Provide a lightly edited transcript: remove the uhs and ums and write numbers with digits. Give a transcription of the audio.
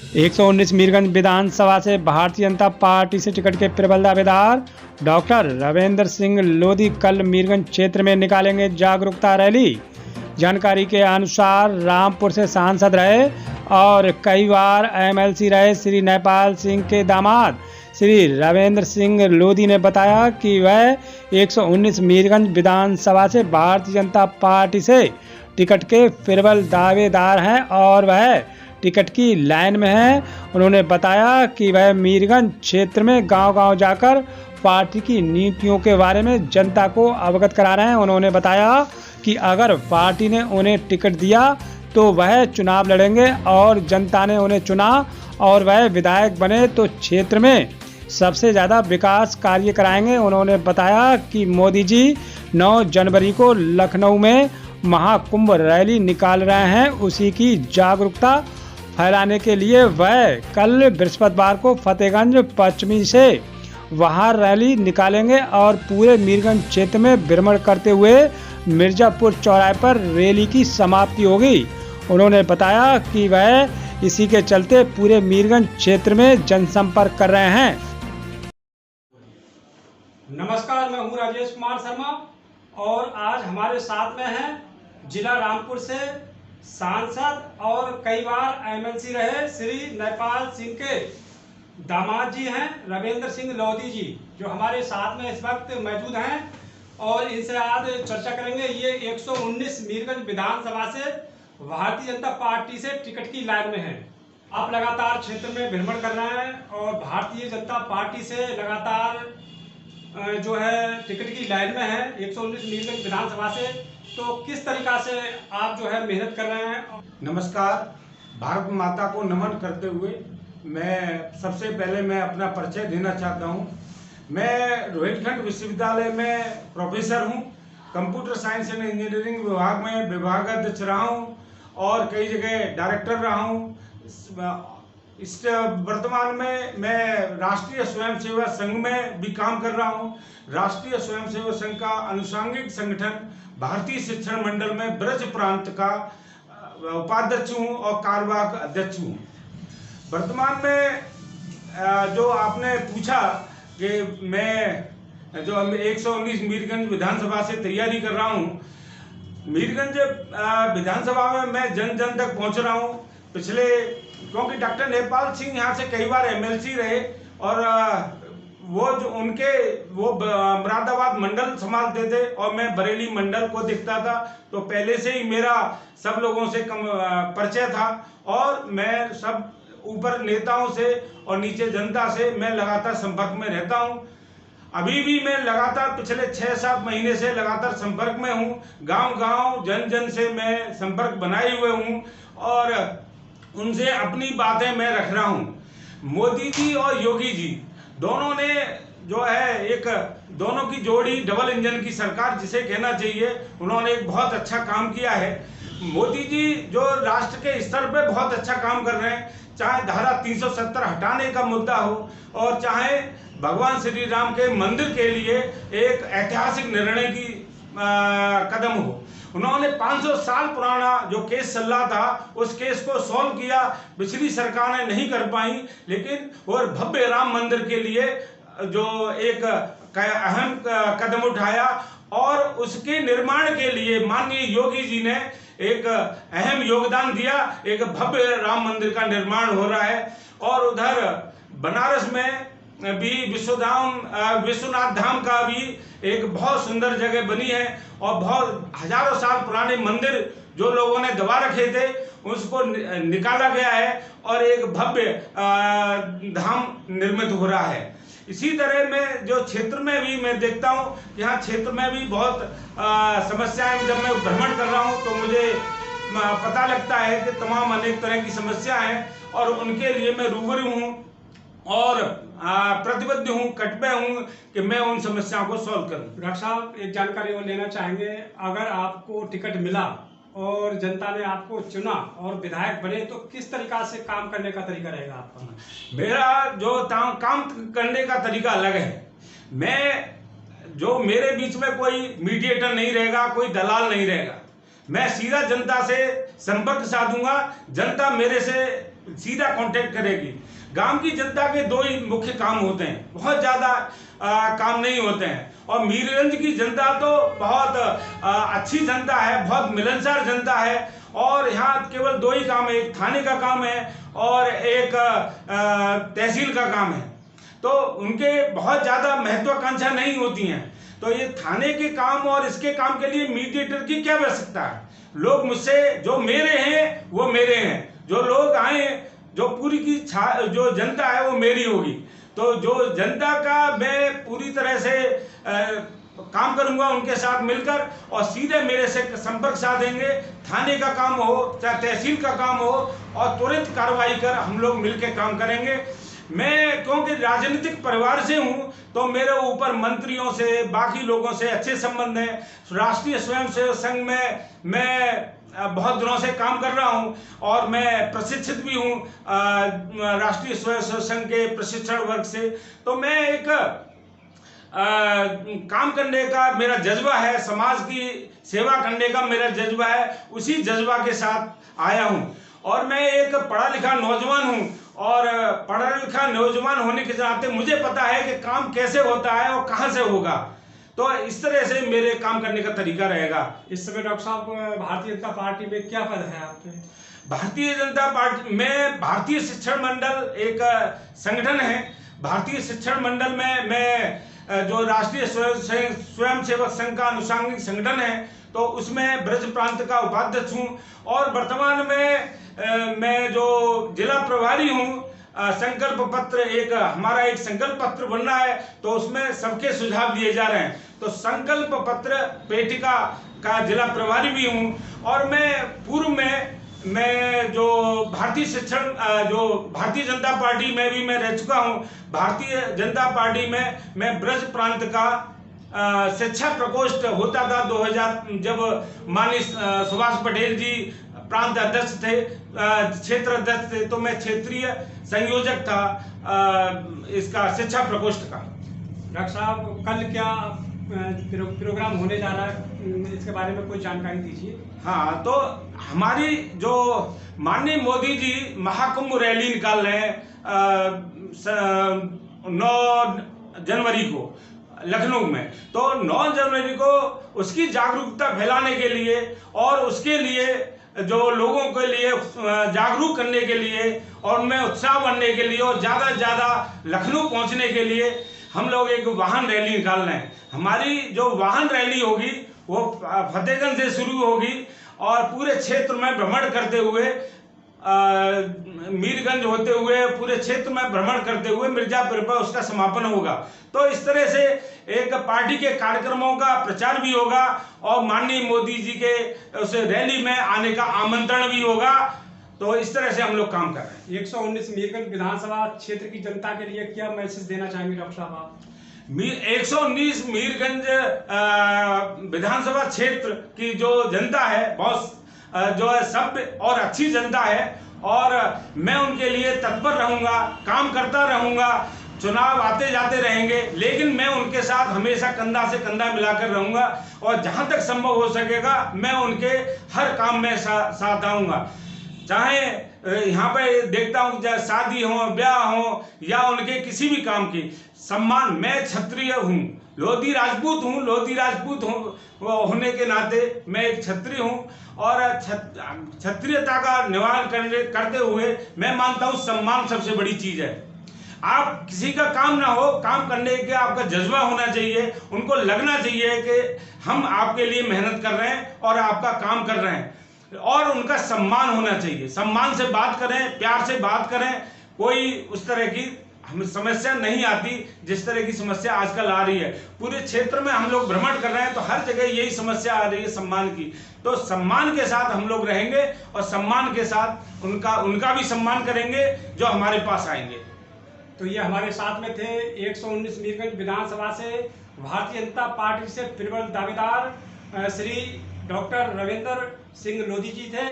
119 मीरगंज विधानसभा से भारतीय जनता पार्टी से टिकट के प्रबल दावेदार डॉक्टर रविंद्र सिंह लोधी कल मीरगंज क्षेत्र में निकालेंगे जागरूकता रैली। जानकारी के अनुसार रामपुर से सांसद रहे और कई बार एमएलसी रहे श्री नयपाल सिंह के दामाद श्री रविंद्र सिंह लोधी ने बताया कि वह 119 मीरगंज विधानसभा से भारतीय जनता पार्टी से टिकट के प्रबल दावेदार हैं और वह टिकट की लाइन में है। उन्होंने बताया कि वह मीरगंज क्षेत्र में गांव-गांव जाकर पार्टी की नीतियों के बारे में जनता को अवगत करा रहे हैं। उन्होंने बताया कि अगर पार्टी ने उन्हें टिकट दिया तो वह चुनाव लड़ेंगे और जनता ने उन्हें चुना और वह विधायक बने तो क्षेत्र में सबसे ज़्यादा विकास कार्य कराएंगे। उन्होंने बताया कि मोदी जी 9 जनवरी को लखनऊ में महाकुंभ रैली निकाल रहे हैं, उसी की जागरूकता फैलाने के लिए वह कल बृहस्पतिवार को फतेहगंज पश्चिमी से वहां रैली निकालेंगे और पूरे मीरगंज क्षेत्र में भ्रमण करते हुए मिर्जापुर चौराहे पर रैली की समाप्ति होगी। उन्होंने बताया कि वह इसी के चलते पूरे मीरगंज क्षेत्र में जनसंपर्क कर रहे हैं। नमस्कार, मैं हूं राजेश कुमार शर्मा और आज हमारे साथ में हैं जिला रामपुर से सांसद और कई बार एमएलसी रहे श्री नयपाल सिंह के दामाद जी हैं रविंद्र सिंह लोधी जी, जो हमारे साथ में इस वक्त मौजूद हैं और इनसे आज चर्चा करेंगे। ये 119 मीरगंज विधानसभा से भारतीय जनता पार्टी से टिकट की लाइन में हैं। आप लगातार क्षेत्र में भ्रमण कर रहे हैं और भारतीय जनता पार्टी से लगातार जो है टिकट की लाइन में है 119 मीरगंज विधानसभा से, तो किस तरीका से आप जो है मेहनत कर रहे हैं? नमस्कार, भारत माता को नमन करते हुए मैं सबसे पहले मैं अपना परिचय देना चाहता हूं। मैं रोहिलखंड विश्वविद्यालय में प्रोफेसर हूं, कंप्यूटर साइंस एंड इंजीनियरिंग विभाग में विभागाध्यक्ष रहा हूं और कई जगह डायरेक्टर रहा हूं। इस वर्तमान में मैं राष्ट्रीय स्वयंसेवक संघ में भी काम कर रहा हूं। राष्ट्रीय स्वयंसेवक संघ का अनुषंगिक संगठन भारतीय शिक्षण मंडल में ब्रज प्रांत का उपाध्यक्ष हूं और कार्यवाहक अध्यक्ष हूं। वर्तमान में जो आपने पूछा कि मैं जो 119 मीरगंज विधानसभा से तैयारी कर रहा हूं, मीरगंज विधानसभा में मैं जन जन तक पहुंच रहा हूं। पिछले क्योंकि डॉक्टर नयपाल सिंह यहाँ से कई बार एमएलसी रहे और वो जो उनके वो मुरादाबाद मंडल संभालते थे और मैं बरेली मंडल को दिखता था, तो पहले से ही मेरा सब लोगों से कम परिचय था और मैं सब ऊपर नेताओं से और नीचे जनता से मैं लगातार संपर्क में रहता हूं। अभी भी मैं लगातार पिछले 6-7 महीने से लगातार संपर्क में हूं। गांव-गांव जन जन से मैं संपर्क बनाए हुए हूं और उनसे अपनी बातें मैं रख रहा हूं। मोदी जी और योगी जी दोनों ने जो है एक दोनों की जोड़ी डबल इंजन की सरकार जिसे कहना चाहिए, उन्होंने एक बहुत अच्छा काम किया है। मोदी जी जो राष्ट्र के स्तर पे बहुत अच्छा काम कर रहे हैं, चाहे धारा 370 हटाने का मुद्दा हो और चाहे भगवान श्री राम के मंदिर के लिए एक ऐतिहासिक निर्णय की कदम हो। उन्होंने 500 साल पुराना जो केस चल रहा था उस केस को सॉल्व किया, पिछली सरकार ने नहीं कर पाई, लेकिन और भव्य राम मंदिर के लिए जो एक अहम कदम उठाया और उसके निर्माण के लिए माननीय योगी जी ने एक अहम योगदान दिया। एक भव्य राम मंदिर का निर्माण हो रहा है और उधर बनारस में भी विश्वनाथ धाम का भी एक बहुत सुंदर जगह बनी है और बहुत हजारों साल पुराने मंदिर जो लोगों ने दबा रखे थे उसको निकाला गया है और एक भव्य धाम निर्मित हो रहा है। इसी तरह मैं जो क्षेत्र में भी मैं देखता हूँ, यहाँ क्षेत्र में भी बहुत समस्याएं, जब मैं भ्रमण कर रहा हूँ तो मुझे पता लगता है कि तमाम अनेक तरह की समस्या हैं और उनके लिए मैं रूबरू हूँ और प्रतिबद्ध हूँ, कटिबद्ध हूँ कि मैं उन समस्याओं को सॉल्व करूँ। डॉक्टर साहब, एक जानकारी और लेना चाहेंगे, अगर आपको टिकट मिला और जनता ने आपको चुना और विधायक बने तो किस तरीका से काम करने का तरीका रहेगा आपका? मेरा जो काम करने का तरीका अलग है। मेरे बीच में कोई मीडिएटर नहीं रहेगा, कोई दलाल नहीं रहेगा। मैं सीधा जनता से संपर्क साधूंगा, जनता मेरे से सीधा कांटेक्ट करेगी। गांव की जनता के दो ही मुख्य काम होते हैं, बहुत ज़्यादा काम नहीं होते हैं। और मीरगंज की जनता तो बहुत अच्छी जनता है, बहुत मिलनसार जनता है। और यहाँ केवल दो ही काम है, एक थाने का काम है और एक तहसील का काम है। तो उनके बहुत ज़्यादा महत्वाकांक्षा नहीं होती हैं। तो ये थाने के काम और इसके काम के लिए मीडिएटर की क्या आवश्यकता है? लोग मुझसे, जो मेरे हैं वो मेरे हैं, जो लोग आए, जो पूरी की जो जनता है वो मेरी होगी। तो जो जनता का मैं पूरी तरह से काम करूंगा उनके साथ मिलकर, और सीधे मेरे से संपर्क साधेंगे। थाने का काम हो चाहे तहसील का काम हो, और त्वरित कार्रवाई कर हम लोग मिलकर काम करेंगे। मैं क्योंकि राजनीतिक परिवार से हूं, तो मेरे ऊपर मंत्रियों से, बाकी लोगों से अच्छे संबंध हैं। राष्ट्रीय स्वयंसेवक संघ में मैं बहुत दिनों से काम कर रहा हूं, और मैं प्रशिक्षित भी हूं राष्ट्रीय स्वयंसेवक संघ के प्रशिक्षण वर्ग से। तो मैं एक काम करने का मेरा जज्बा है, समाज की सेवा करने का मेरा जज्बा है, उसी जज्बा के साथ आया हूं। और मैं एक पढ़ा लिखा नौजवान हूं, और पढ़ा लिखा नौजवान होने के नाते मुझे पता है कि काम कैसे होता है और कहां से होगा। तो इस तरह से मेरे काम करने का तरीका रहेगा। इस समय डॉक्टर साहब भारतीय जनता पार्टी में क्या पद है आपके? भारतीय जनता पार्टी में भारतीय शिक्षण मंडल एक संगठन है। भारतीय शिक्षण मंडल में मैं जो राष्ट्रीय स्वयंसेवक संघ का अनुषंगिक संगठन है, तो उसमें ब्रज प्रांत का उपाध्यक्ष हूँ। और वर्तमान में मैं जो जिला प्रभारी हूँ। संकल्प पत्र हमारा एक संकल्प पत्र बन रहा है, तो उसमें सबके सुझाव दिए जा रहे हैं। तो संकल्प पत्र पेटिका का जिला प्रभारी भी हूँ। और मैं पूर्व में मैं जो भारतीय जनता पार्टी में भी मैं रह चुका हूँ। भारतीय जनता पार्टी में मैं ब्रज प्रांत का शिक्षा प्रकोष्ठ होता था 2000, जब माननीय सुभाष पटेल जी प्रांत अध्यक्ष थे, क्षेत्र अध्यक्ष थे, तो मैं क्षेत्रीय संयोजक था इसका शिक्षा प्रकोष्ठ का। डॉक्टर साहब, कल क्या प्रोग्राम होने जा रहा है, इसके बारे में कोई जानकारी दीजिए। हाँ, तो हमारी जो माननीय मोदी जी महाकुंभ रैली निकाल रहे हैं 9 जनवरी को लखनऊ में। तो 9 जनवरी को उसकी जागरूकता फैलाने के लिए, और उसके लिए जो लोगों के लिए जागरूक करने के लिए, और उनमें उत्साह बनने के लिए, और ज़्यादा से ज़्यादा लखनऊ पहुंचने के लिए हम लोग एक वाहन रैली निकाल रहे हैं। हमारी जो वाहन रैली होगी वो फतेहगंज से शुरू होगी, और पूरे क्षेत्र में भ्रमण करते हुए, मीरगंज होते हुए, पूरे क्षेत्र में भ्रमण करते हुए मिर्जापुर पर उसका समापन होगा। तो इस तरह से एक पार्टी के कार्यक्रमों का प्रचार भी होगा, और माननीय मोदी जी के उस रैली में आने का आमंत्रण भी होगा। तो इस तरह से हम लोग काम कर रहे हैं। 119 मीरगंज विधानसभा क्षेत्र की जनता के लिए क्या मैसेज देना चाहेंगे डॉक्टर साहब आप? 119 मीरगंज विधानसभा क्षेत्र की जो जनता है, बहुत जो है सभ्य और अच्छी जनता है, और मैं उनके लिए तत्पर रहूंगा, काम करता रहूंगा। चुनाव आते जाते रहेंगे, लेकिन मैं उनके साथ हमेशा कंधा से कंधा मिलाकर रहूंगा, और जहां तक संभव हो सकेगा मैं उनके हर काम में साथ आऊंगा। चाहे यहाँ पे देखता हूँ, चाहे शादी हो, ब्याह हो, या उनके किसी भी काम की सम्मान। मैं क्षत्रिय हूँ, लोधी राजपूत हूँ। लोधी राजपूत होने के नाते मैं एक क्षत्रिय हूँ, और क्षत्रियता का निवारण करते हुए मैं मानता हूँ सम्मान सबसे बड़ी चीज है। आप किसी का काम ना हो, काम करने के आपका जज्बा होना चाहिए। उनको लगना चाहिए कि हम आपके लिए मेहनत कर रहे हैं और आपका काम कर रहे हैं, और उनका सम्मान होना चाहिए। सम्मान से बात करें, प्यार से बात करें, कोई उस तरह की हम समस्या नहीं आती जिस तरह की समस्या आजकल आ रही है। पूरे क्षेत्र में हम लोग भ्रमण कर रहे हैं, तो हर जगह यही समस्या आ रही है सम्मान की। तो सम्मान के साथ हम लोग रहेंगे, और सम्मान के साथ उनका भी सम्मान करेंगे जो हमारे पास आएंगे। तो ये हमारे साथ में थे 119 मीरगंज विधानसभा से भारतीय जनता पार्टी से प्रबल दावेदार श्री डॉक्टर रविंदर सिंह लोधी जी थे।